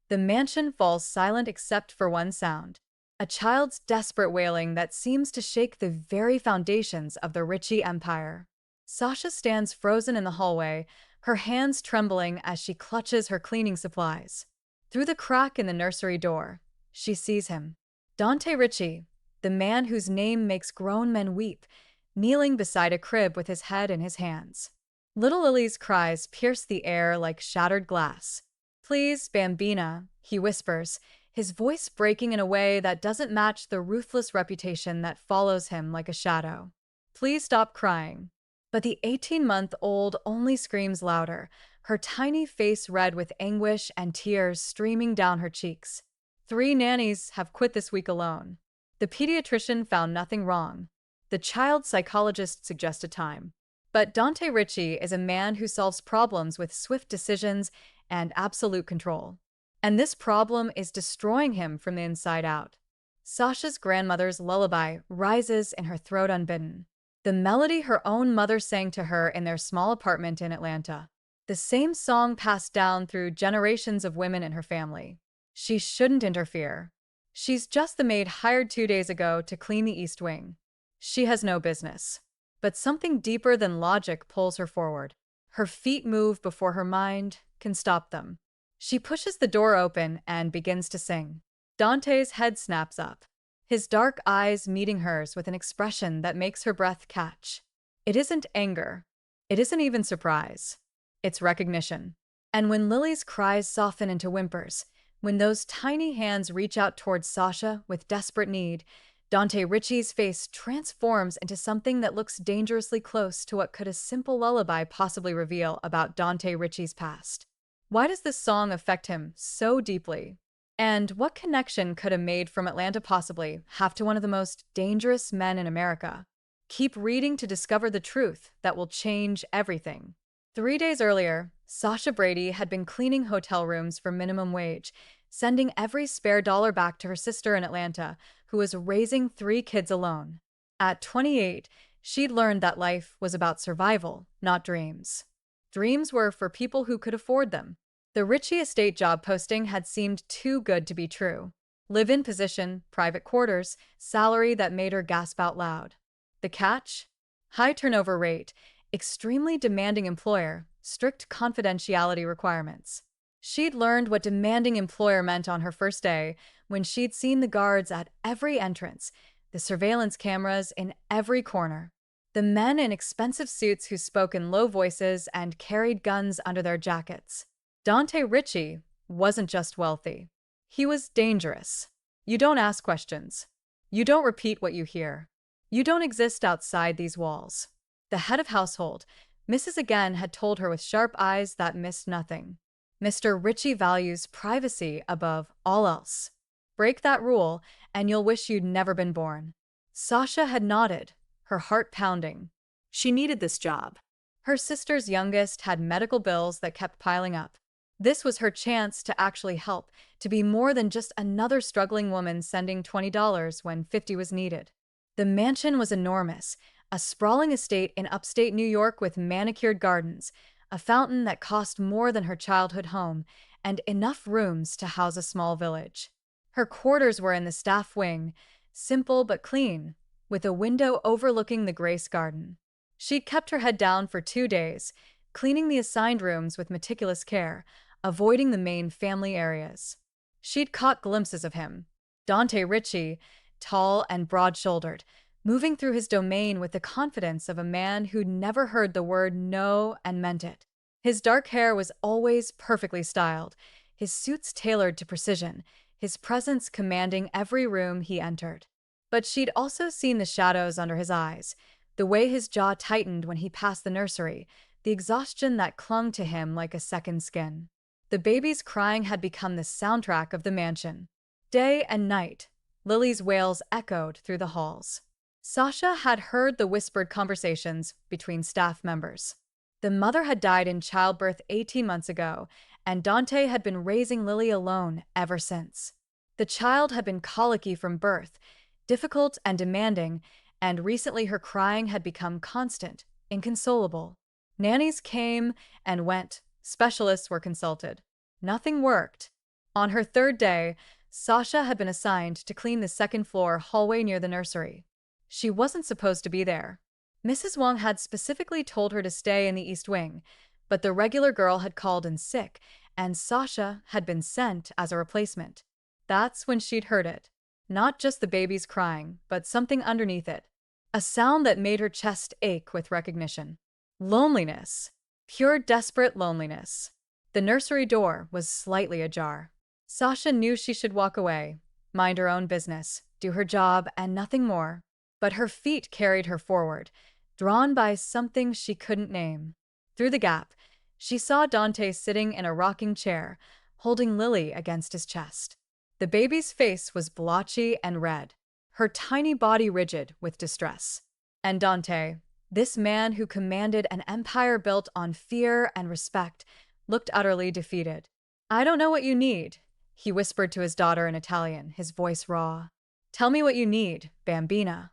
The mansion falls silent except for one sound, a child's desperate wailing that seems to shake the very foundations of the Ritchie empire. Sasha stands frozen in the hallway, her hands trembling as she clutches her cleaning supplies. Through the crack in the nursery door, she sees him. Dante Ritchie, the man whose name makes grown men weep, kneeling beside a crib with his head in his hands. Little Lily's cries pierce the air like shattered glass. Please, Bambina, he whispers, his voice breaking in a way that doesn't match the ruthless reputation that follows him like a shadow. Please stop crying. But the 18-month-old only screams louder, her tiny face red with anguish and tears streaming down her cheeks. 3 nannies have quit this week alone. The pediatrician found nothing wrong. The child psychologist suggested time. But Dante Ritchie is a man who solves problems with swift decisions and absolute control. And this problem is destroying him from the inside out. Sasha's grandmother's lullaby rises in her throat unbidden. The melody her own mother sang to her in their small apartment in Atlanta. The same song passed down through generations of women in her family. She shouldn't interfere. She's just the maid hired 2 days ago to clean the East Wing. She has no business. But something deeper than logic pulls her forward. Her feet move before her mind can stop them. She pushes the door open and begins to sing. Dante's head snaps up, his dark eyes meeting hers with an expression that makes her breath catch. It isn't anger. It isn't even surprise. It's recognition. And when Lily's cries soften into whimpers, when those tiny hands reach out towards Sasha with desperate need, Dante Ritchie's face transforms into something that looks dangerously close to what could a simple lullaby possibly reveal about Dante Ritchie's past. Why does this song affect him so deeply? And what connection could a maid from Atlanta possibly have to one of the most dangerous men in America? Keep reading to discover the truth that will change everything. 3 days earlier, Sasha Brady had been cleaning hotel rooms for minimum wage, sending every spare dollar back to her sister in Atlanta, who was raising 3 kids alone. At 28, she'd learned that life was about survival, not dreams. Dreams were for people who could afford them. The Ritchie estate job posting had seemed too good to be true. Live-in position, private quarters, salary that made her gasp out loud. The catch? High turnover rate, extremely demanding employer, strict confidentiality requirements. She'd learned what demanding employer meant on her first day when she'd seen the guards at every entrance, the surveillance cameras in every corner, the men in expensive suits who spoke in low voices and carried guns under their jackets. Dante Ritchie wasn't just wealthy. He was dangerous. You don't ask questions. You don't repeat what you hear. You don't exist outside these walls. The head of household, Mrs. Again, had told her with sharp eyes that missed nothing. Mr. Ritchie values privacy above all else. Break that rule, and you'll wish you'd never been born. Sasha had nodded, her heart pounding. She needed this job. Her sister's youngest had medical bills that kept piling up. This was her chance to actually help, to be more than just another struggling woman sending $20 when 50 was needed. The mansion was enormous, a sprawling estate in upstate New York with manicured gardens, a fountain that cost more than her childhood home, and enough rooms to house a small village. Her quarters were in the staff wing, simple but clean, with a window overlooking the Grace Garden. She'd kept her head down for 2 days, cleaning the assigned rooms with meticulous care, avoiding the main family areas. She'd caught glimpses of him, Dante Ritchie, tall and broad-shouldered, moving through his domain with the confidence of a man who'd never heard the word no and meant it. His dark hair was always perfectly styled, his suits tailored to precision, his presence commanding every room he entered. But she'd also seen the shadows under his eyes, the way his jaw tightened when he passed the nursery, the exhaustion that clung to him like a second skin. The baby's crying had become the soundtrack of the mansion. Day and night, Lily's wails echoed through the halls. Sasha had heard the whispered conversations between staff members. The mother had died in childbirth 18 months ago, and Dante had been raising Lily alone ever since. The child had been colicky from birth, difficult and demanding, and recently her crying had become constant, inconsolable. Nannies came and went, specialists were consulted. Nothing worked. On her third day, Sasha had been assigned to clean the second floor hallway near the nursery. She wasn't supposed to be there. Mrs. Wang had specifically told her to stay in the East Wing, but the regular girl had called in sick, and Sasha had been sent as a replacement. That's when she'd heard it. Not just the baby's crying, but something underneath it. A sound that made her chest ache with recognition. Loneliness. Pure desperate loneliness. The nursery door was slightly ajar. Sasha knew she should walk away, mind her own business, do her job, and nothing more. But her feet carried her forward, drawn by something she couldn't name. Through the gap, she saw Dante sitting in a rocking chair, holding Lily against his chest. The baby's face was blotchy and red, her tiny body rigid with distress. And Dante, this man who commanded an empire built on fear and respect, looked utterly defeated. "I don't know what you need," he whispered to his daughter in Italian, his voice raw. "Tell me what you need, Bambina."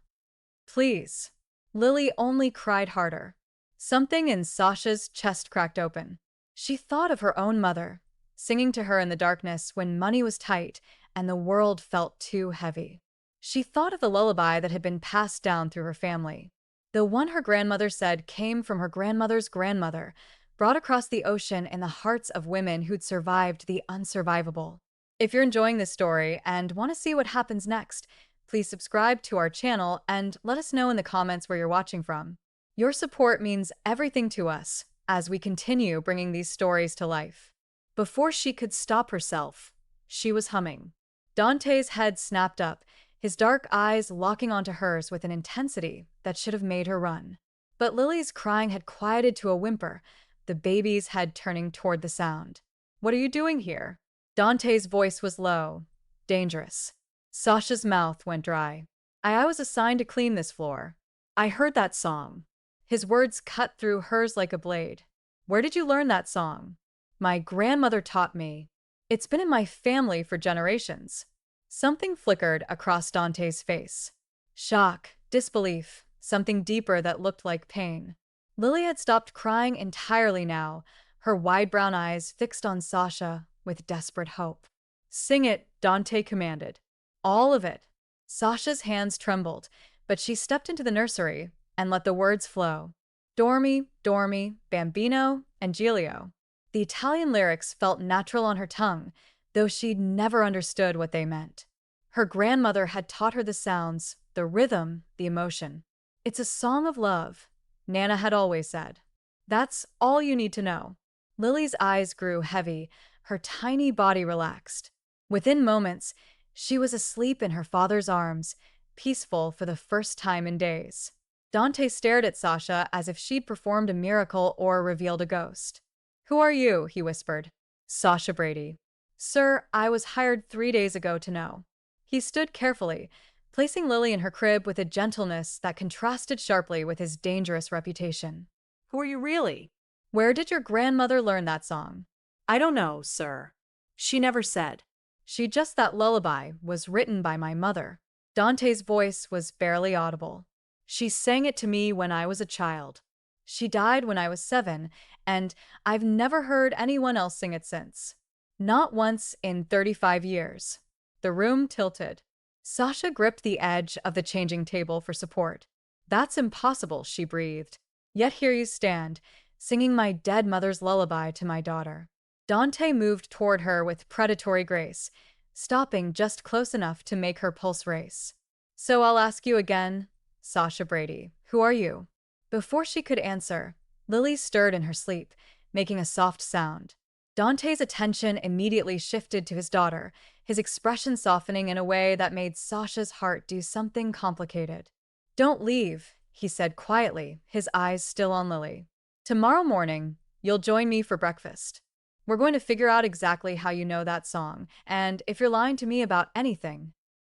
"Please." Lily only cried harder. Something in Sasha's chest cracked open. She thought of her own mother, singing to her in the darkness when money was tight and the world felt too heavy. She thought of the lullaby that had been passed down through her family. The one her grandmother said came from her grandmother's grandmother, brought across the ocean in the hearts of women who'd survived the unsurvivable. If you're enjoying this story and want to see what happens next, please subscribe to our channel and let us know in the comments where you're watching from. Your support means everything to us as we continue bringing these stories to life. Before she could stop herself, she was humming. Dante's head snapped up, his dark eyes locking onto hers with an intensity that should have made her run. But Lily's crying had quieted to a whimper, the baby's head turning toward the sound. "What are you doing here?" Dante's voice was low, dangerous. Sasha's mouth went dry. I was assigned to clean this floor. I heard that song." His words cut through hers like a blade. "Where did you learn that song?" "My grandmother taught me. It's been in my family for generations." Something flickered across Dante's face. Shock, disbelief, something deeper that looked like pain. Lily had stopped crying entirely now, her wide brown eyes fixed on Sasha with desperate hope. "Sing it," Dante commanded. "All of it." Sasha's hands trembled, but she stepped into the nursery and let the words flow. "Dormi, dormi, bambino, Angelio." The Italian lyrics felt natural on her tongue, though she'd never understood what they meant. Her grandmother had taught her the sounds, the rhythm, the emotion. "It's a song of love," Nana had always said. "That's all you need to know." Lily's eyes grew heavy, her tiny body relaxed. Within moments, she was asleep in her father's arms, peaceful for the first time in days. Dante stared at Sasha as if she'd performed a miracle or revealed a ghost. "Who are you?" he whispered. "Sasha Brady." "Sir, I was hired 3 days ago to know." He stood carefully, placing Lily in her crib with a gentleness that contrasted sharply with his dangerous reputation. "Who are you really?" "Where did your grandmother learn that song?" "I don't know, sir. She never said." "She just that lullaby was written by my mother." Dante's voice was barely audible. "She sang it to me when I was a child. She died when I was 7, and I've never heard anyone else sing it since. Not once in 35 years." The room tilted. Sasha gripped the edge of the changing table for support. "That's impossible," she breathed. "Yet here you stand, singing my dead mother's lullaby to my daughter." Dante moved toward her with predatory grace, stopping just close enough to make her pulse race. "So I'll ask you again, Sasha Brady, who are you?" Before she could answer, Lily stirred in her sleep, making a soft sound. Dante's attention immediately shifted to his daughter, his expression softening in a way that made Sasha's heart do something complicated. "Don't leave," he said quietly, his eyes still on Lily. "Tomorrow morning, you'll join me for breakfast. We're going to figure out exactly how you know that song, and if you're lying to me about anything."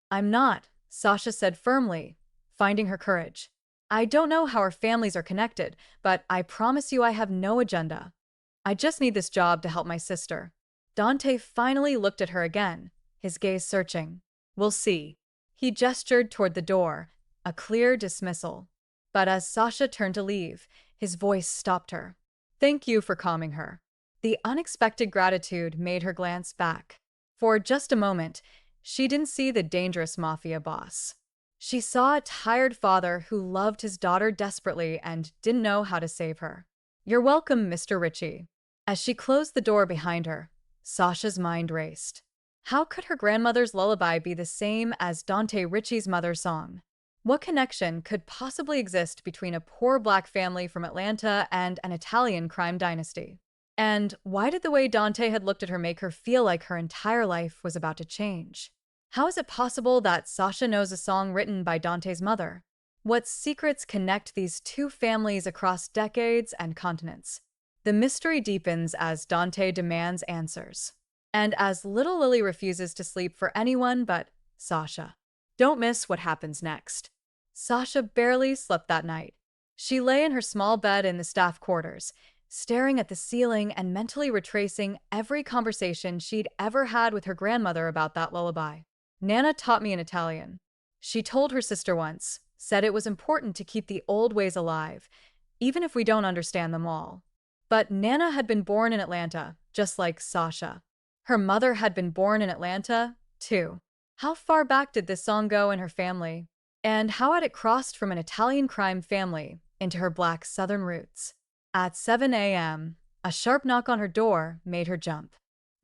"I'm not," Sasha said firmly, finding her courage. "I don't know how our families are connected, but I promise you I have no agenda. I just need this job to help my sister." Dante finally looked at her again, his gaze searching. "We'll see." He gestured toward the door, a clear dismissal. But as Sasha turned to leave, his voice stopped her. "Thank you for calming her." The unexpected gratitude made her glance back. For just a moment, she didn't see the dangerous mafia boss. She saw a tired father who loved his daughter desperately and didn't know how to save her. "You're welcome, Mr. Ritchie." As she closed the door behind her, Sasha's mind raced. How could her grandmother's lullaby be the same as Dante Ritchie's mother's song? What connection could possibly exist between a poor black family from Atlanta and an Italian crime dynasty? And why did the way Dante had looked at her make her feel like her entire life was about to change? How is it possible that Sasha knows a song written by Dante's mother? What secrets connect these two families across decades and continents? The mystery deepens as Dante demands answers, and as little Lily refuses to sleep for anyone but Sasha. Don't miss what happens next. Sasha barely slept that night. She lay in her small bed in the staff quarters, staring at the ceiling and mentally retracing every conversation she'd ever had with her grandmother about that lullaby. "Nana taught me in Italian," she told her sister once, said it was important to keep the old ways alive, even if we don't understand them all. But Nana had been born in Atlanta, just like Sasha. Her mother had been born in Atlanta, too. How far back did this song go in her family? And how had it crossed from an Italian crime family into her black Southern roots? At 7 a.m., a sharp knock on her door made her jump.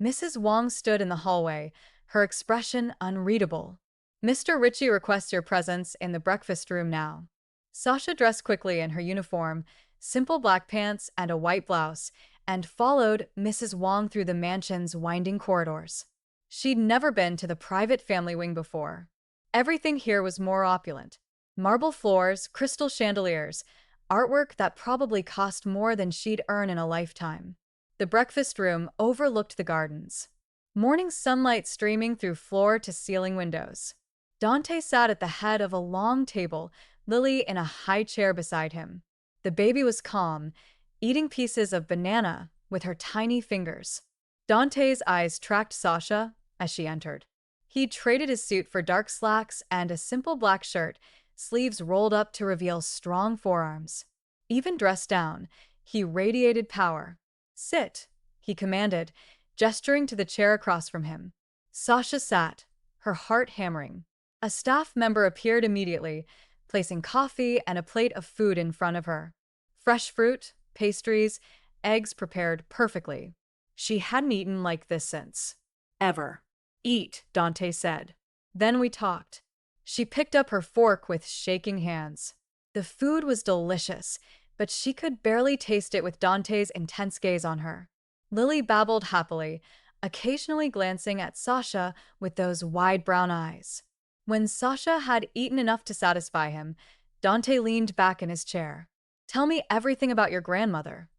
Mrs. Wong stood in the hallway, her expression unreadable. "Mr. Ritchie requests your presence in the breakfast room now." Sasha dressed quickly in her uniform, simple black pants and a white blouse, and followed Mrs. Wong through the mansion's winding corridors. She'd never been to the private family wing before. Everything here was more opulent. Marble floors, crystal chandeliers, artwork that probably cost more than she'd earn in a lifetime. The breakfast room overlooked the gardens, morning sunlight streaming through floor-to-ceiling windows. Dante sat at the head of a long table, Lily in a high chair beside him. The baby was calm, eating pieces of banana with her tiny fingers. Dante's eyes tracked Sasha as she entered. He'd traded his suit for dark slacks and a simple black shirt, sleeves rolled up to reveal strong forearms. Even dressed down, he radiated power. "Sit," he commanded, gesturing to the chair across from him. Sasha sat, her heart hammering. A staff member appeared immediately, placing coffee and a plate of food in front of her. Fresh fruit, pastries, eggs prepared perfectly. She hadn't eaten like this since. Ever. "Eat," Dante said. Then we talked. She picked up her fork with shaking hands. The food was delicious, but she could barely taste it with Dante's intense gaze on her. Lily babbled happily, occasionally glancing at Sasha with those wide brown eyes. When Sasha had eaten enough to satisfy him, Dante leaned back in his chair. "Tell me everything about your grandmother."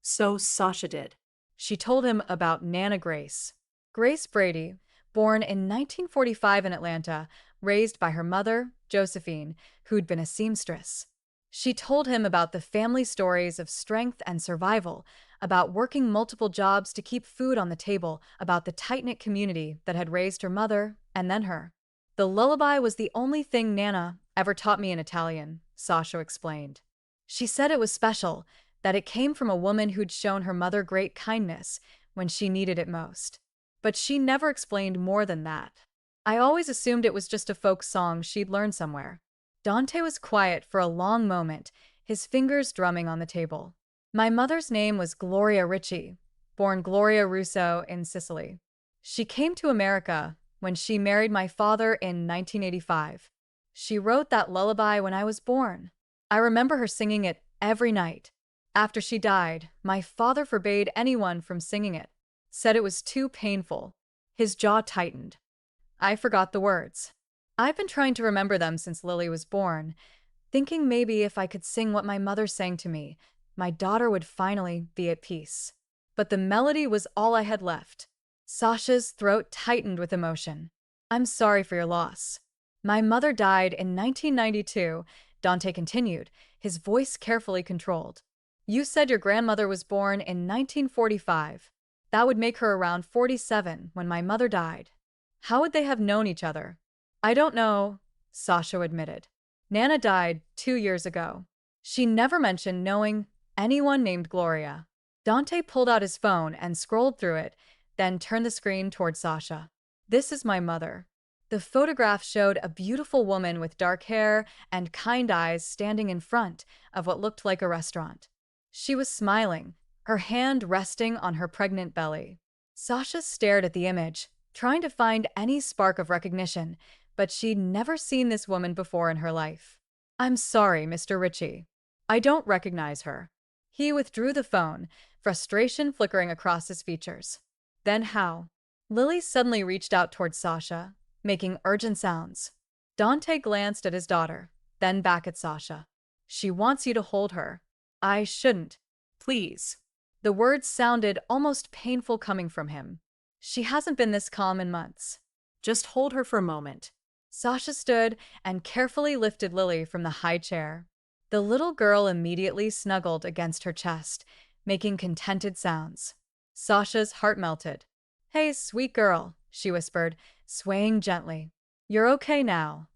So Sasha did. She told him about Nana Grace. Grace Brady, born in 1945 in Atlanta, raised by her mother, Josephine, who'd been a seamstress. She told him about the family stories of strength and survival, about working multiple jobs to keep food on the table, about the tight-knit community that had raised her mother and then her. "The lullaby was the only thing Nana ever taught me in Italian," Sasha explained. She said it was special, that it came from a woman who'd shown her mother great kindness when she needed it most. But she never explained more than that. "I always assumed it was just a folk song she'd learned somewhere." Dante was quiet for a long moment, his fingers drumming on the table. "My mother's name was Gloria Ritchie, born Gloria Russo in Sicily. She came to America when she married my father in 1985. She wrote that lullaby when I was born. I remember her singing it every night. After she died, my father forbade anyone from singing it, said it was too painful." His jaw tightened. "I forgot the words. I've been trying to remember them since Lily was born, thinking maybe if I could sing what my mother sang to me, my daughter would finally be at peace. But the melody was all I had left." Sasha's throat tightened with emotion. "I'm sorry for your loss. My mother died in 1992, Dante continued, his voice carefully controlled. "You said your grandmother was born in 1945. That would make her around 47 when my mother died. How would they have known each other?" "I don't know," Sasha admitted. "Nana died 2 years ago. She never mentioned knowing anyone named Gloria." Dante pulled out his phone and scrolled through it, then turned the screen toward Sasha. This is my mother. The photograph showed a beautiful woman with dark hair and kind eyes standing in front of what looked like a restaurant. She was smiling, her hand resting on her pregnant belly. Sasha stared at the image, trying to find any spark of recognition, but she'd never seen this woman before in her life. I'm sorry, Mr. Ritchie. I don't recognize her. He withdrew the phone, frustration flickering across his features. Then how? Lily suddenly reached out towards Sasha, making urgent sounds. Dante glanced at his daughter, then back at Sasha. She wants you to hold her. I shouldn't. Please. The words sounded almost painful coming from him. She hasn't been this calm in months. Just hold her for a moment. Sasha stood and carefully lifted Lily from the high chair. The little girl immediately snuggled against her chest, making contented sounds. Sasha's heart melted. Hey, sweet girl, she whispered, swaying gently. You're okay now.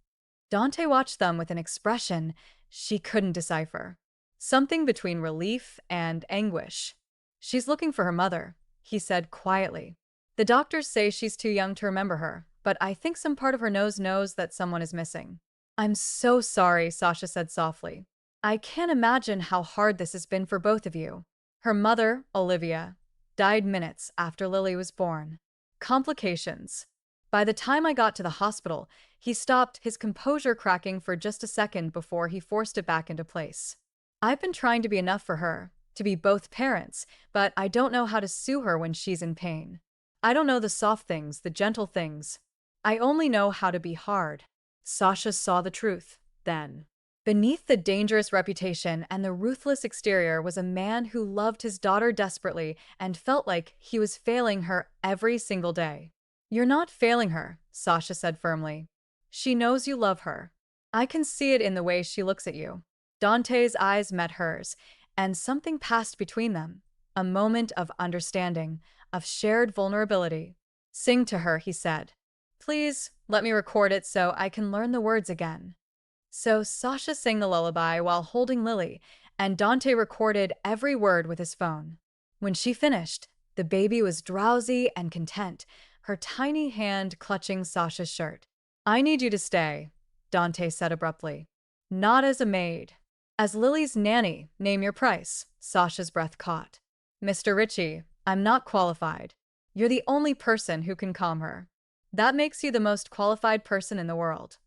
Dante watched them with an expression she couldn't decipher. Something between relief and anguish. She's looking for her mother, he said quietly. The doctors say she's too young to remember her, but I think some part of her knows that someone is missing. I'm so sorry, Sasha said softly. I can't imagine how hard this has been for both of you. Her mother, Olivia, died minutes after Lily was born. Complications. By the time I got to the hospital, he stopped, his composure cracking for just a second before he forced it back into place. I've been trying to be enough for her, to be both parents, but I don't know how to sue her when she's in pain. I don't know the soft things, the gentle things. I only know how to be hard. Sasha saw the truth, then. Beneath the dangerous reputation and the ruthless exterior was a man who loved his daughter desperately and felt like he was failing her every single day. You're not failing her, Sasha said firmly. She knows you love her. I can see it in the way she looks at you. Dante's eyes met hers, and something passed between them, a moment of understanding, of shared vulnerability. Sing to her, he said. Please, let me record it so I can learn the words again. So Sasha sang the lullaby while holding Lily, and Dante recorded every word with his phone. When she finished, the baby was drowsy and content, her tiny hand clutching Sasha's shirt. I need you to stay, Dante said abruptly. Not as a maid. As Lily's nanny, name your price, Sasha's breath caught. Mr. Ritchie, I'm not qualified. You're the only person who can calm her. That makes you the most qualified person in the world.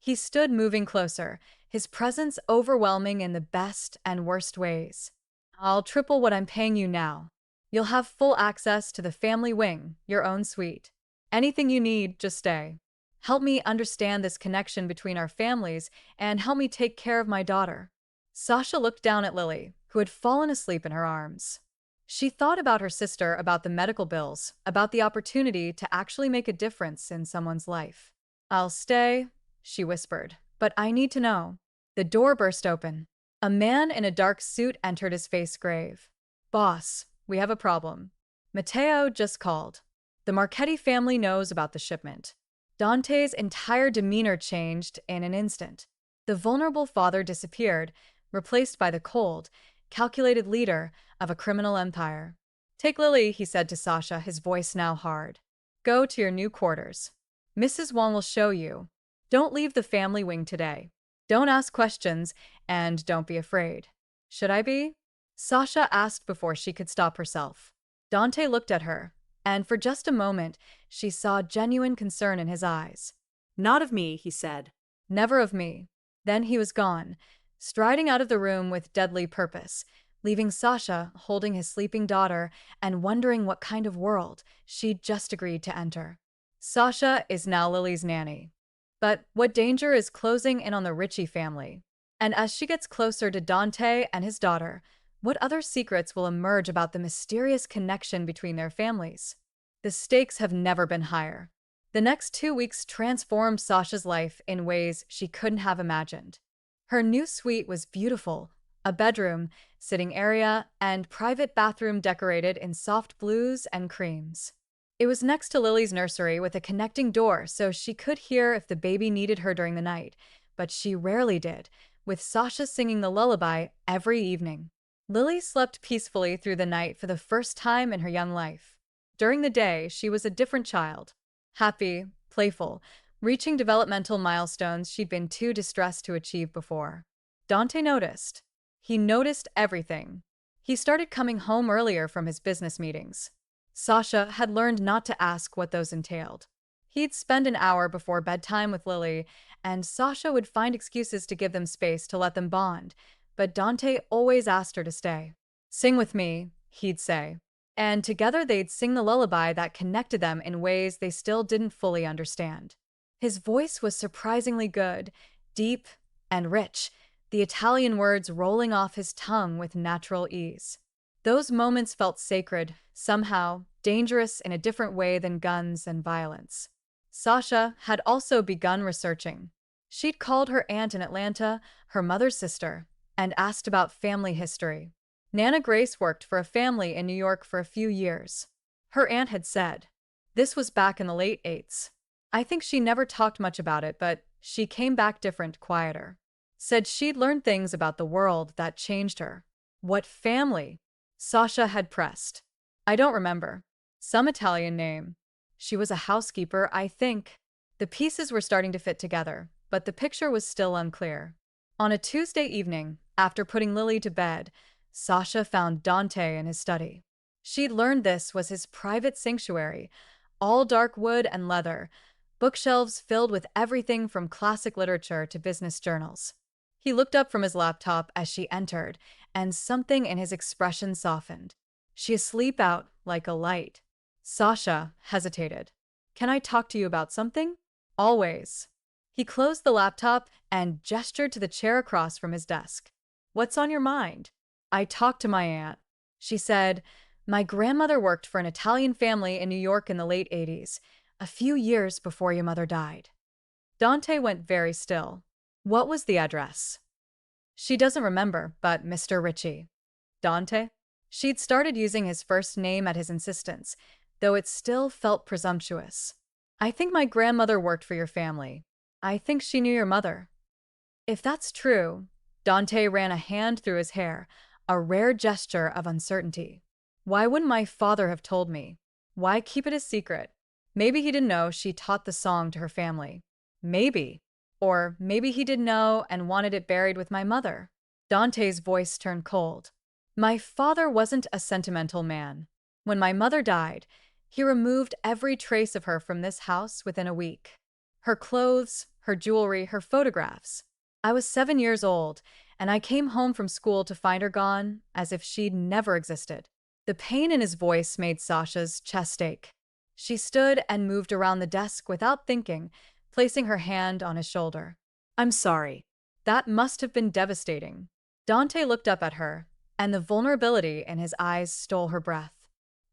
He stood moving closer, his presence overwhelming in the best and worst ways. I'll triple what I'm paying you now. You'll have full access to the family wing, your own suite. Anything you need, just stay. Help me understand this connection between our families and help me take care of my daughter. Sasha looked down at Lily, who had fallen asleep in her arms. She thought about her sister, about the medical bills, about the opportunity to actually make a difference in someone's life. I'll stay, she whispered, but I need to know. The door burst open. A man in a dark suit entered, his face grave. Boss, we have a problem. Matteo just called. The Marchetti family knows about the shipment. Dante's entire demeanor changed in an instant. The vulnerable father disappeared, replaced by the cold, calculated leader of a criminal empire. Take Lily, he said to Sasha, his voice now hard. Go to your new quarters. Mrs. Wong will show you. Don't leave the family wing today. Don't ask questions, and don't be afraid. Should I be? Sasha asked before she could stop herself. Dante looked at her, and for just a moment, she saw genuine concern in his eyes. Not of me, he said. Never of me. Then he was gone, striding out of the room with deadly purpose, leaving Sasha holding his sleeping daughter and wondering what kind of world she'd just agreed to enter. Sasha is now Lily's nanny. But what danger is closing in on the Ritchie family? And as she gets closer to Dante and his daughter, what other secrets will emerge about the mysterious connection between their families? The stakes have never been higher. The next 2 weeks transformed Sasha's life in ways she couldn't have imagined. Her new suite was beautiful, a bedroom, sitting area, and private bathroom decorated in soft blues and creams. It was next to Lily's nursery with a connecting door so she could hear if the baby needed her during the night, but she rarely did, with Sasha singing the lullaby every evening. Lily slept peacefully through the night for the first time in her young life. During the day, she was a different child. Happy, playful, reaching developmental milestones she'd been too distressed to achieve before. Dante noticed. He noticed everything. He started coming home earlier from his business meetings. Sasha had learned not to ask what those entailed. He'd spend an hour before bedtime with Lily, and Sasha would find excuses to give them space to let them bond, but Dante always asked her to stay. Sing with me, he'd say. And together they'd sing the lullaby that connected them in ways they still didn't fully understand. His voice was surprisingly good, deep and rich, the Italian words rolling off his tongue with natural ease. Those moments felt sacred, somehow dangerous in a different way than guns and violence. Sasha had also begun researching. She'd called her aunt in Atlanta, her mother's sister, and asked about family history. Nana Grace worked for a family in New York for a few years. Her aunt had said. This was back in the late 80s. I think she never talked much about it, but she came back different, quieter. Said she'd learned things about the world that changed her. What family? Sasha had pressed. I don't remember. Some Italian name. She was a housekeeper, I think. The pieces were starting to fit together, but the picture was still unclear. On a Tuesday evening, after putting Lily to bed, Sasha found Dante in his study. She'd learned this was his private sanctuary, all dark wood and leather, bookshelves filled with everything from classic literature to business journals. He looked up from his laptop as she entered, and something in his expression softened. She asleep out like a light. Sasha hesitated. Can I talk to you about something? Always. He closed the laptop and gestured to the chair across from his desk. What's on your mind? I talked to my aunt. She said, my grandmother worked for an Italian family in New York in the late 80s, a few years before your mother died. Dante went very still. What was the address? She doesn't remember, but Mr. Ritchie. Dante? She'd started using his first name at his insistence, though it still felt presumptuous. I think my grandmother worked for your family. I think she knew your mother. If that's true, Dante ran a hand through his hair, a rare gesture of uncertainty. Why wouldn't my father have told me? Why keep it a secret? Maybe he didn't know she taught the song to her family. Maybe. Or maybe he did know and wanted it buried with my mother. Dante's voice turned cold. My father wasn't a sentimental man. When my mother died, he removed every trace of her from this house within a week. Her clothes, her jewelry, her photographs. I was 7 years old, and I came home from school to find her gone, as if she'd never existed. The pain in his voice made Sasha's chest ache. She stood and moved around the desk without thinking, placing her hand on his shoulder. I'm sorry. That must have been devastating. Dante looked up at her, and the vulnerability in his eyes stole her breath.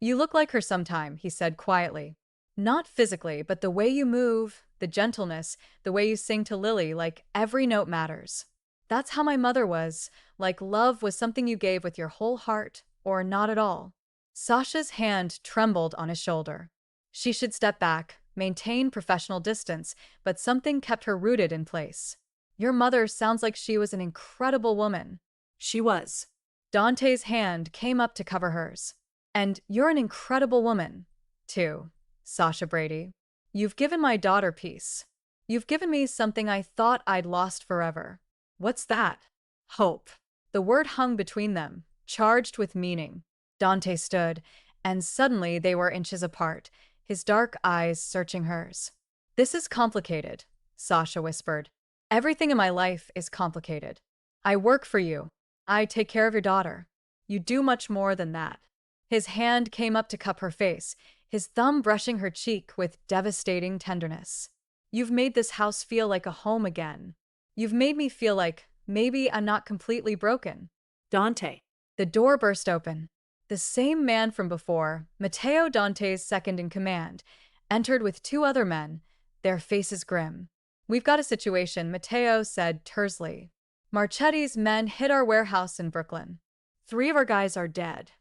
You look like her sometime, he said quietly. Not physically, but the way you move, the gentleness, the way you sing to Lily, like every note matters. That's how my mother was, like love was something you gave with your whole heart, or not at all. Sasha's hand trembled on his shoulder. She should step back, maintain professional distance, but something kept her rooted in place. Your mother sounds like she was an incredible woman. She was. Dante's hand came up to cover hers. And you're an incredible woman, too, Sasha Brady. You've given my daughter peace. You've given me something I thought I'd lost forever. What's that? Hope. The word hung between them, charged with meaning. Dante stood, and suddenly they were inches apart, his dark eyes searching hers. This is complicated, Sasha whispered. Everything in my life is complicated. I work for you. I take care of your daughter. You do much more than that. His hand came up to cup her face, his thumb brushing her cheek with devastating tenderness. You've made this house feel like a home again. You've made me feel like maybe I'm not completely broken. Dante. The door burst open. The same man from before, Matteo, Dante's second in command, entered with 2 other men, their faces grim. We've got a situation, Matteo said tersely. Marchetti's men hit our warehouse in Brooklyn. 3 of our guys are dead.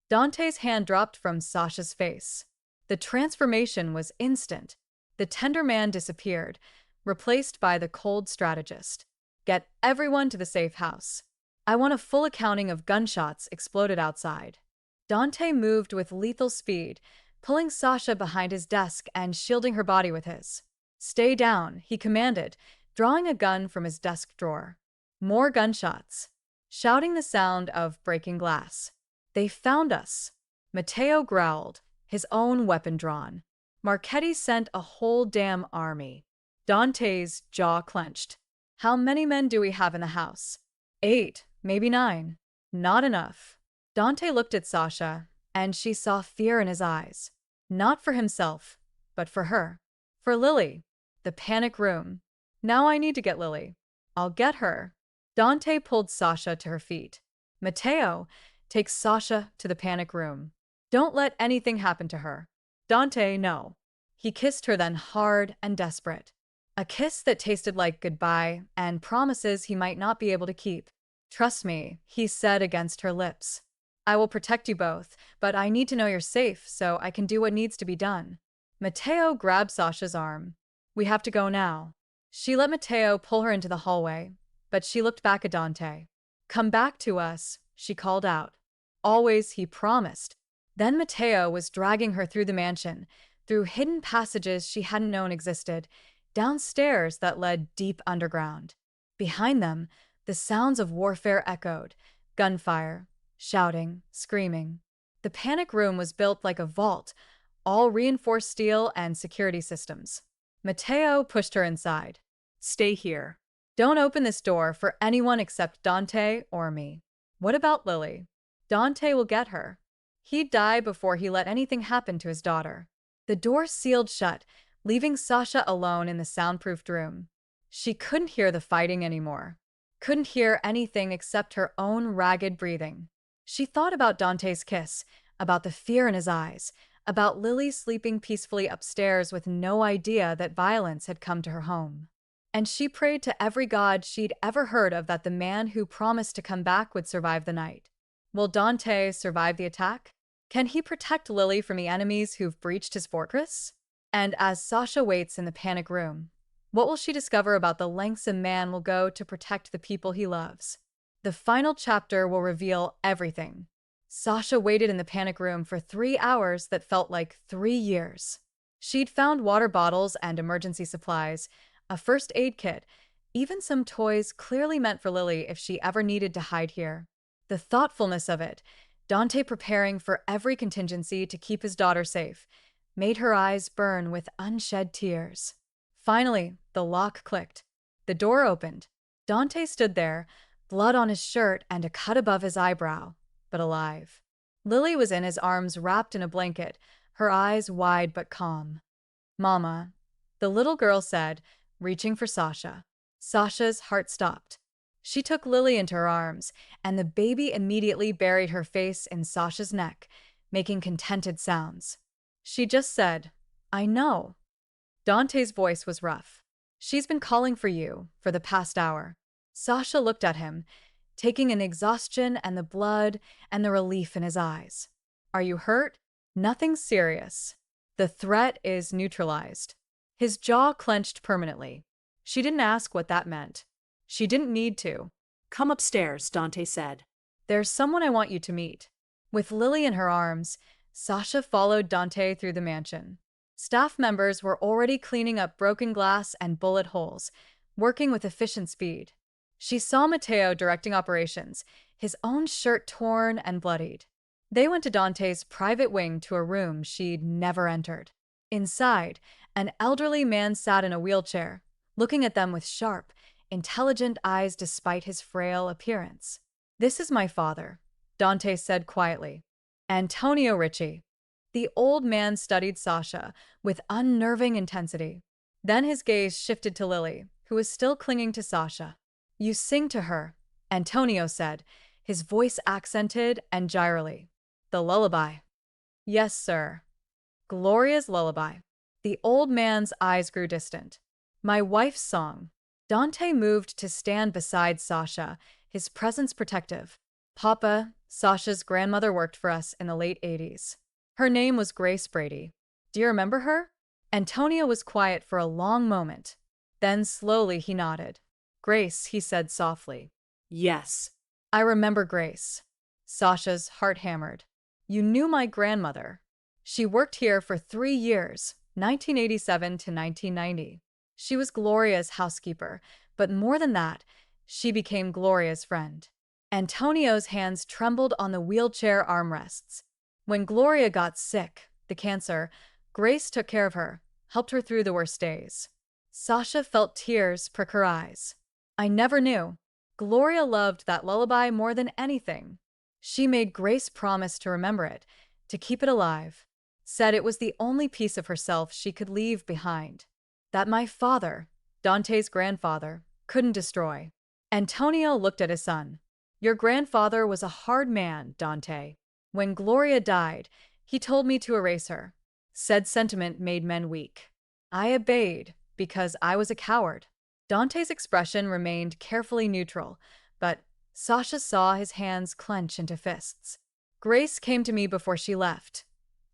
Dante's hand dropped from Sasha's face. The transformation was instant. The tender man disappeared, replaced by the cold strategist. Get everyone to the safe house. I want a full accounting of gunshots exploded outside. Dante moved with lethal speed, pulling Sasha behind his desk and shielding her body with his. "Stay down," he commanded, drawing a gun from his desk drawer. More gunshots, shouting the sound of breaking glass. "They found us." Matteo growled, his own weapon drawn. "Marchetti sent a whole damn army." Dante's jaw clenched. "How many men do we have in the house?" "8, maybe 9. Not enough." Dante looked at Sasha, and she saw fear in his eyes. Not for himself, but for her. For Lily. The panic room. "Now I need to get Lily." "I'll get her." Dante pulled Sasha to her feet. "Matteo, take Sasha to the panic room. Don't let anything happen to her." "Dante, no." He kissed her then, hard and desperate. A kiss that tasted like goodbye and promises he might not be able to keep. "Trust me," he said against her lips. "I will protect you both, but I need to know you're safe so I can do what needs to be done." Matteo grabbed Sasha's arm. "We have to go now." She let Matteo pull her into the hallway, but she looked back at Dante. "Come back to us," she called out. "Always," he promised. Then Matteo was dragging her through the mansion, through hidden passages she hadn't known existed, downstairs that led deep underground. Behind them, the sounds of warfare echoed, gunfire, shouting, screaming. The panic room was built like a vault, all reinforced steel and security systems. Matteo pushed her inside. "Stay here. Don't open this door for anyone except Dante or me." "What about Lily?" "Dante will get her. He'd die before he let anything happen to his daughter." The door sealed shut, leaving Sasha alone in the soundproofed room. She couldn't hear the fighting anymore. Couldn't hear anything except her own ragged breathing. She thought about Dante's kiss, about the fear in his eyes, about Lily sleeping peacefully upstairs with no idea that violence had come to her home. And she prayed to every god she'd ever heard of that the man who promised to come back would survive the night. Will Dante survive the attack? Can he protect Lily from the enemies who've breached his fortress? And as Sasha waits in the panic room, what will she discover about the lengths a man will go to protect the people he loves? The final chapter will reveal everything. Sasha waited in the panic room for 3 hours that felt like 3 years. She'd found water bottles and emergency supplies, a first aid kit, even some toys clearly meant for Lily if she ever needed to hide here. The thoughtfulness of it, Dante preparing for every contingency to keep his daughter safe, made her eyes burn with unshed tears. Finally, the lock clicked. The door opened. Dante stood there, blood on his shirt and a cut above his eyebrow, but alive. Lily was in his arms wrapped in a blanket, her eyes wide but calm. "Mama," the little girl said, reaching for Sasha. Sasha's heart stopped. She took Lily into her arms, and the baby immediately buried her face in Sasha's neck, making contented sounds. She just said, "I know." Dante's voice was rough. "She's been calling for you for the past hour." Sasha looked at him, taking in the exhaustion and the blood and the relief in his eyes. "Are you hurt?" "Nothing serious. The threat is neutralized." His jaw clenched permanently. She didn't ask what that meant. She didn't need to. "Come upstairs," Dante said. "There's someone I want you to meet." With Lily in her arms, Sasha followed Dante through the mansion. Staff members were already cleaning up broken glass and bullet holes, working with efficient speed. She saw Matteo directing operations, his own shirt torn and bloodied. They went to Dante's private wing to a room she'd never entered. Inside, an elderly man sat in a wheelchair, looking at them with sharp, intelligent eyes despite his frail appearance. "This is my father," Dante said quietly. "Antonio Ricci." The old man studied Sasha with unnerving intensity. Then his gaze shifted to Lily, who was still clinging to Sasha. "You sing to her," Antonio said, his voice accented and gyrally. "The lullaby." "Yes, sir." "Gloria's lullaby." The old man's eyes grew distant. "My wife's song." Dante moved to stand beside Sasha, his presence protective. "Papa," Sasha's grandmother worked for us in the late 80s. Her name was Grace Brady. "Do you remember her?" Antonio was quiet for a long moment. Then slowly he nodded. "Grace," he said softly. "Yes." "I remember Grace." Sasha's heart hammered. "You knew my grandmother." She worked here for 3 years, 1987 to 1990. She was Gloria's housekeeper, but more than that, she became Gloria's friend. Antonio's hands trembled on the wheelchair armrests. When Gloria got sick, the cancer, Grace took care of her, helped her through the worst days. Sasha felt tears prick her eyes. I never knew. Gloria loved that lullaby more than anything. She made Grace promise to remember it, to keep it alive. Said it was the only piece of herself she could leave behind. That my father, Dante's grandfather, couldn't destroy. Antonio looked at his son. Your grandfather was a hard man, Dante. When Gloria died, he told me to erase her. Said sentiment made men weak. I obeyed, because I was a coward. Dante's expression remained carefully neutral, but Sasha saw his hands clench into fists. Grace came to me before she left.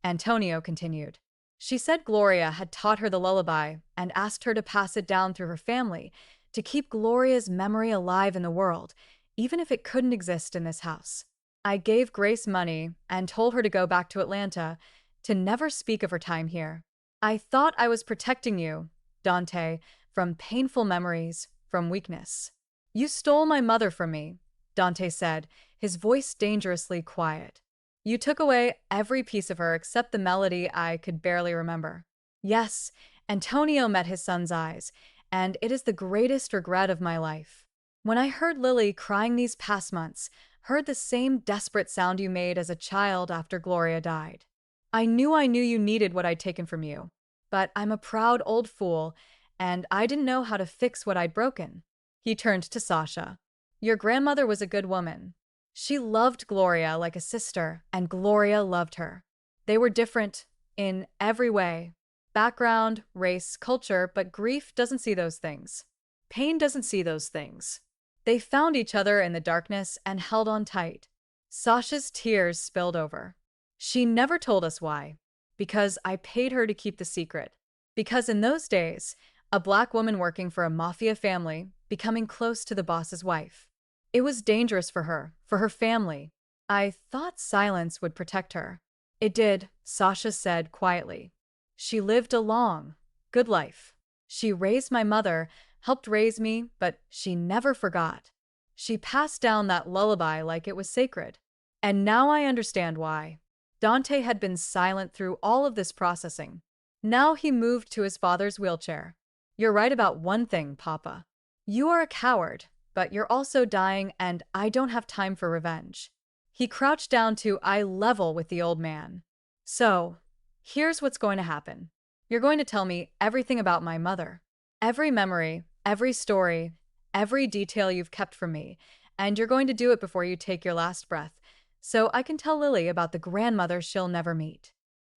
Antonio continued. She said Gloria had taught her the lullaby and asked her to pass it down through her family to keep Gloria's memory alive in the world, even if it couldn't exist in this house. I gave Grace money and told her to go back to Atlanta, to never speak of her time here. I thought I was protecting you, Dante, from painful memories, from weakness. You stole my mother from me, Dante said, his voice dangerously quiet. You took away every piece of her except the melody I could barely remember. Yes, Antonio met his son's eyes, and it is the greatest regret of my life. When I heard Lily crying these past months, heard the same desperate sound you made as a child after Gloria died. I knew you needed what I'd taken from you. But I'm a proud old fool, and I didn't know how to fix what I'd broken. He turned to Sasha. Your grandmother was a good woman. She loved Gloria like a sister, and Gloria loved her. They were different in every way. Background, race, culture, but grief doesn't see those things. Pain doesn't see those things. They found each other in the darkness and held on tight. Sasha's tears spilled over. She never told us why. Because I paid her to keep the secret. Because in those days, a black woman working for a Mafia family, becoming close to the boss's wife. It was dangerous for her family. I thought silence would protect her. It did, Sasha said quietly. She lived a long, good life. She raised my mother, helped raise me, but she never forgot. She passed down that lullaby like it was sacred. And now I understand why. Dante had been silent through all of this processing. Now he moved to his father's wheelchair. You're right about one thing, Papa. You are a coward, but you're also dying and I don't have time for revenge. He crouched down to eye level with the old man. So, here's what's going to happen. You're going to tell me everything about my mother. Every memory, every story, every detail you've kept from me, and you're going to do it before you take your last breath, so I can tell Lily about the grandmother she'll never meet.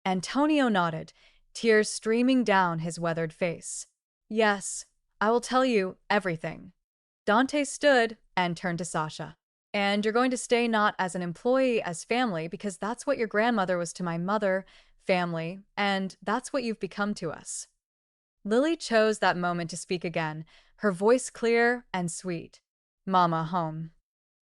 Antonio nodded, tears streaming down his weathered face. Yes, I will tell you everything. Dante stood and turned to Sasha. And you're going to stay not as an employee, as family, because that's what your grandmother was to my mother, family, and that's what you've become to us. Lily chose that moment to speak again, her voice clear and sweet. Mama home.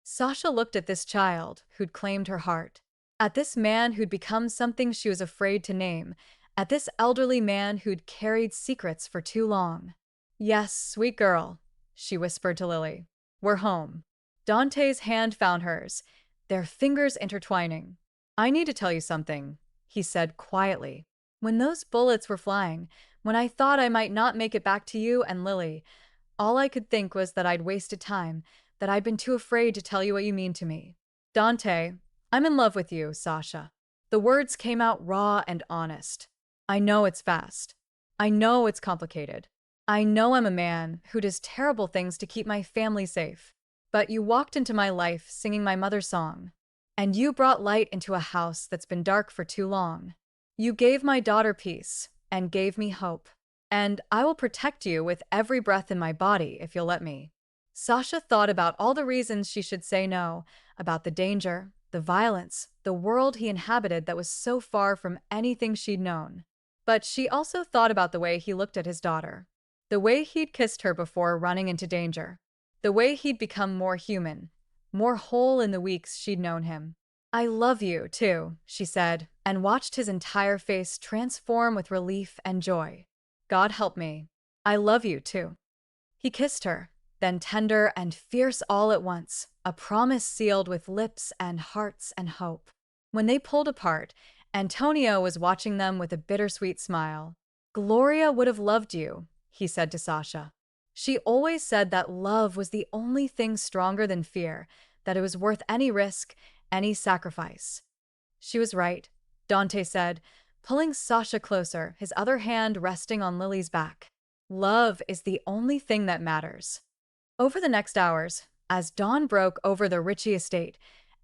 Sasha looked at this child who'd claimed her heart, at this man who'd become something she was afraid to name, at this elderly man who'd carried secrets for too long. Yes, sweet girl, she whispered to Lily. We're home. Dante's hand found hers, their fingers intertwining. I need to tell you something, he said quietly. When those bullets were flying, when I thought I might not make it back to you and Lily, all I could think was that I'd wasted time, that I'd been too afraid to tell you what you mean to me. Dante, I'm in love with you, Sasha. The words came out raw and honest. I know it's fast. I know it's complicated. I know I'm a man who does terrible things to keep my family safe. But you walked into my life singing my mother's song. And you brought light into a house that's been dark for too long. You gave my daughter peace and gave me hope. And I will protect you with every breath in my body if you'll let me. Sasha thought about all the reasons she should say no, about the danger, the violence, the world he inhabited that was so far from anything she'd known. But she also thought about the way he looked at his daughter, the way he'd kissed her before running into danger, the way he'd become more human, more whole in the weeks she'd known him. I love you, too, she said, and watched his entire face transform with relief and joy. God help me. I love you, too. He kissed her, then tender and fierce all at once, a promise sealed with lips and hearts and hope. When they pulled apart, Antonio was watching them with a bittersweet smile. Gloria would have loved you, he said to Sasha. She always said that love was the only thing stronger than fear, that it was worth any risk, any sacrifice. She was right, Dante said, pulling Sasha closer, his other hand resting on Lily's back. Love is the only thing that matters. Over the next hours, as dawn broke over the Ritchie estate,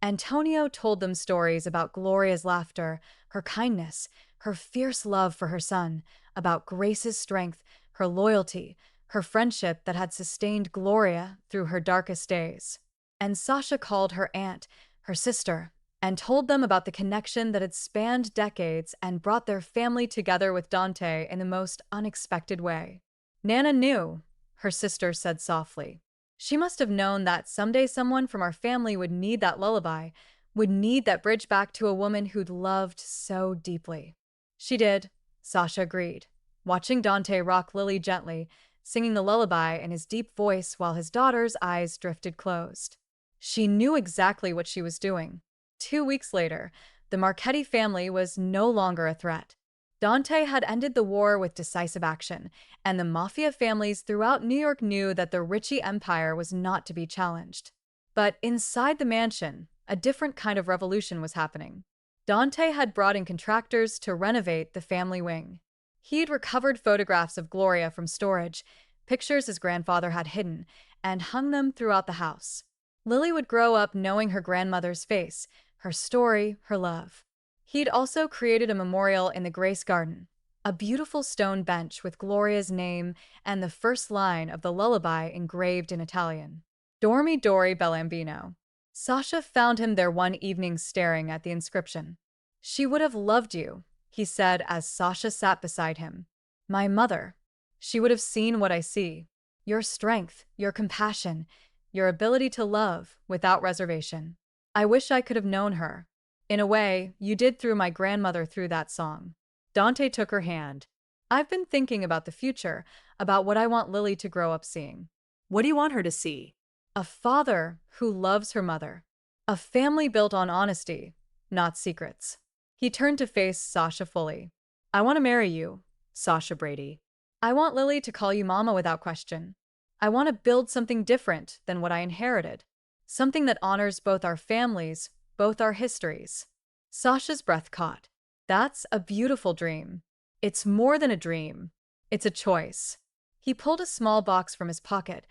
Antonio told them stories about Gloria's laughter, her kindness, her fierce love for her son, about Grace's strength, her loyalty, her friendship that had sustained Gloria through her darkest days. And Sasha called her aunt, her sister, and told them about the connection that had spanned decades and brought their family together with Dante in the most unexpected way. Nana knew, her sister said softly. She must have known that someday someone from our family would need that lullaby, would need that bridge back to a woman who'd loved so deeply. She did, Sasha agreed, watching Dante rock Lily gently, singing the lullaby in his deep voice while his daughter's eyes drifted closed. She knew exactly what she was doing. 2 weeks later, the Marchetti family was no longer a threat. Dante had ended the war with decisive action, and the Mafia families throughout New York knew that the Ritchie empire was not to be challenged. But inside the mansion, a different kind of revolution was happening. Dante had brought in contractors to renovate the family wing. He'd recovered photographs of Gloria from storage, pictures his grandfather had hidden, and hung them throughout the house. Lily would grow up knowing her grandmother's face, her story, her love. He'd also created a memorial in the Grace Garden, a beautiful stone bench with Gloria's name and the first line of the lullaby engraved in Italian. Dormi Dori Bellambino. Sasha found him there one evening staring at the inscription. She would have loved you, he said as Sasha sat beside him. My mother. She would have seen what I see. Your strength, your compassion, your ability to love without reservation. I wish I could have known her. In a way, you did through my grandmother through that song. Dante took her hand. I've been thinking about the future, about what I want Lily to grow up seeing. What do you want her to see? A father who loves her mother. A family built on honesty, not secrets. He turned to face Sasha fully. I want to marry you, Sasha Brady. I want Lily to call you mama without question. I want to build something different than what I inherited. Something that honors both our families, both our histories. Sasha's breath caught. That's a beautiful dream. It's more than a dream. It's a choice. He pulled a small box from his pocket,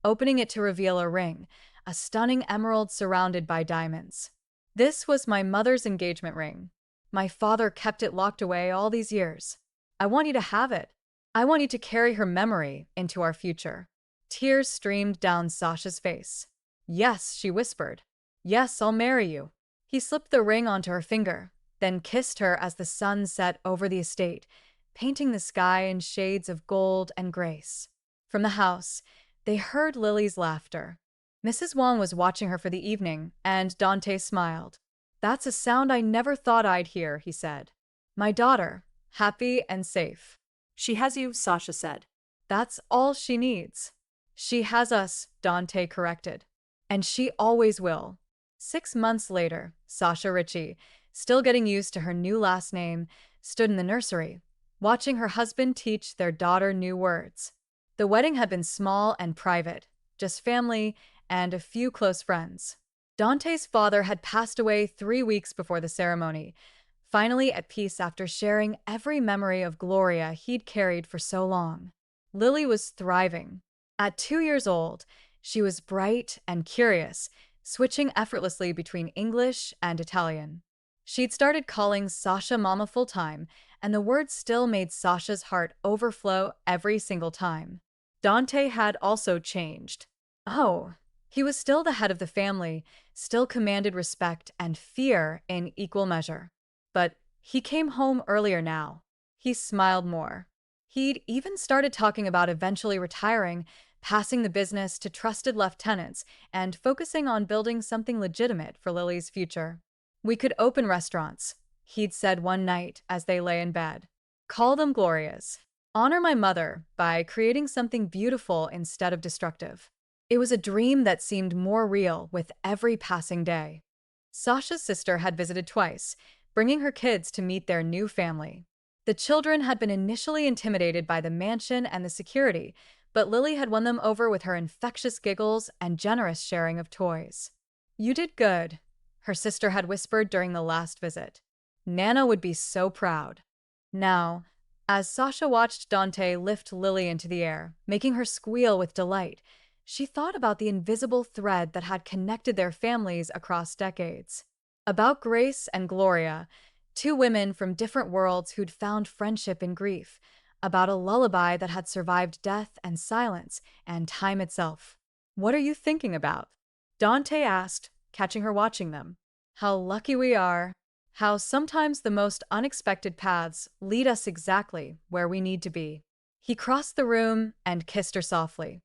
opening it to reveal a ring, a stunning emerald surrounded by diamonds. This was my mother's engagement ring. My father kept it locked away all these years. I want you to have it. I want you to carry her memory into our future. Tears streamed down Sasha's face. Yes, she whispered. Yes, I'll marry you. He slipped the ring onto her finger, then kissed her as the sun set over the estate, painting the sky in shades of gold and grace. From the house, they heard Lily's laughter. Mrs. Wong was watching her for the evening, and Dante smiled. That's a sound I never thought I'd hear, he said. My daughter, happy and safe. She has you, Sasha said. That's all she needs. She has us, Dante corrected. And she always will. 6 months later, Sasha Ritchie, still getting used to her new last name, stood in the nursery, watching her husband teach their daughter new words. The wedding had been small and private, just family and a few close friends. Dante's father had passed away 3 weeks before the ceremony, finally at peace after sharing every memory of Gloria he'd carried for so long. Lily was thriving. At 2 years old, she was bright and curious, switching effortlessly between English and Italian. She'd started calling Sasha Mama full-time, and the word still made Sasha's heart overflow every single time. Dante had also changed. Oh, he was still the head of the family, still commanded respect and fear in equal measure. But he came home earlier now. He smiled more. He'd even started talking about eventually retiring, passing the business to trusted lieutenants, and focusing on building something legitimate for Lily's future. We could open restaurants, he'd said one night as they lay in bed. Call them Glorias. Honor my mother by creating something beautiful instead of destructive. It was a dream that seemed more real with every passing day. Sasha's sister had visited twice, bringing her kids to meet their new family. The children had been initially intimidated by the mansion and the security, but Lily had won them over with her infectious giggles and generous sharing of toys. You did good, her sister had whispered during the last visit. Nana would be so proud. Now, as Sasha watched Dante lift Lily into the air, making her squeal with delight, she thought about the invisible thread that had connected their families across decades. About Grace and Gloria, two women from different worlds who'd found friendship in grief. About a lullaby that had survived death and silence and time itself. What are you thinking about? Dante asked, catching her watching them. How lucky we are. How sometimes the most unexpected paths lead us exactly where we need to be. He crossed the room and kissed her softly.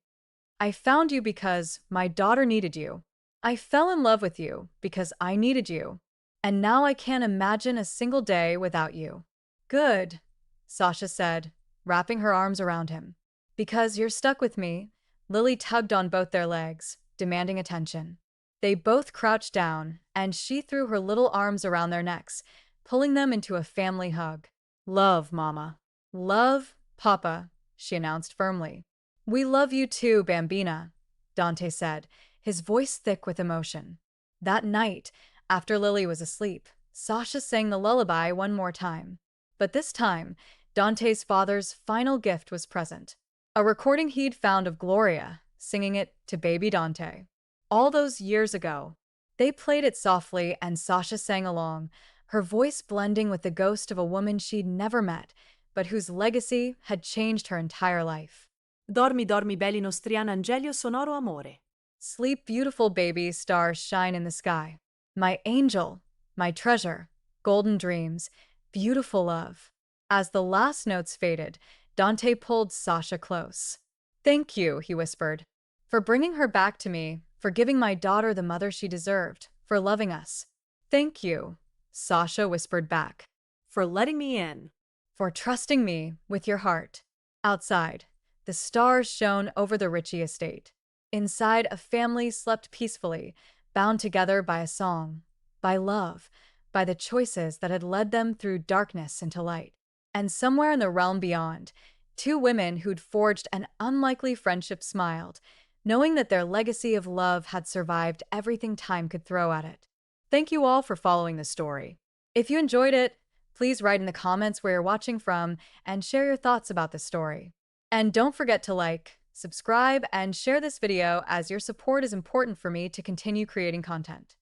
I found you because my daughter needed you. I fell in love with you because I needed you. And now I can't imagine a single day without you. Good, Sasha said, wrapping her arms around him. Because you're stuck with me. Lily tugged on both their legs, demanding attention. They both crouched down, and she threw her little arms around their necks, pulling them into a family hug. Love, Mama. Love, Papa, she announced firmly. We love you too, Bambina, Dante said, his voice thick with emotion. That night, after Lily was asleep, Sasha sang the lullaby one more time. But this time, Dante's father's final gift was present. A recording he'd found of Gloria, singing it to baby Dante. All those years ago, they played it softly and Sasha sang along, her voice blending with the ghost of a woman she'd never met, but whose legacy had changed her entire life. Dormi, dormi, belli nostrian angelio sonoro amore. Sleep, beautiful baby, stars shine in the sky. My angel, my treasure, golden dreams, beautiful love. As the last notes faded, Dante pulled Sasha close. Thank you, he whispered, for bringing her back to me, for giving my daughter the mother she deserved, for loving us. Thank you, Sasha whispered back. For letting me in. For trusting me with your heart. Outside, the stars shone over the Ritchie estate. Inside, a family slept peacefully, bound together by a song, by love, by the choices that had led them through darkness into light. And somewhere in the realm beyond, two women who'd forged an unlikely friendship smiled, knowing that their legacy of love had survived everything time could throw at it. Thank you all for following the story. If you enjoyed it, please write in the comments where you're watching from and share your thoughts about the story. And don't forget to like, subscribe, and share this video as your support is important for me to continue creating content.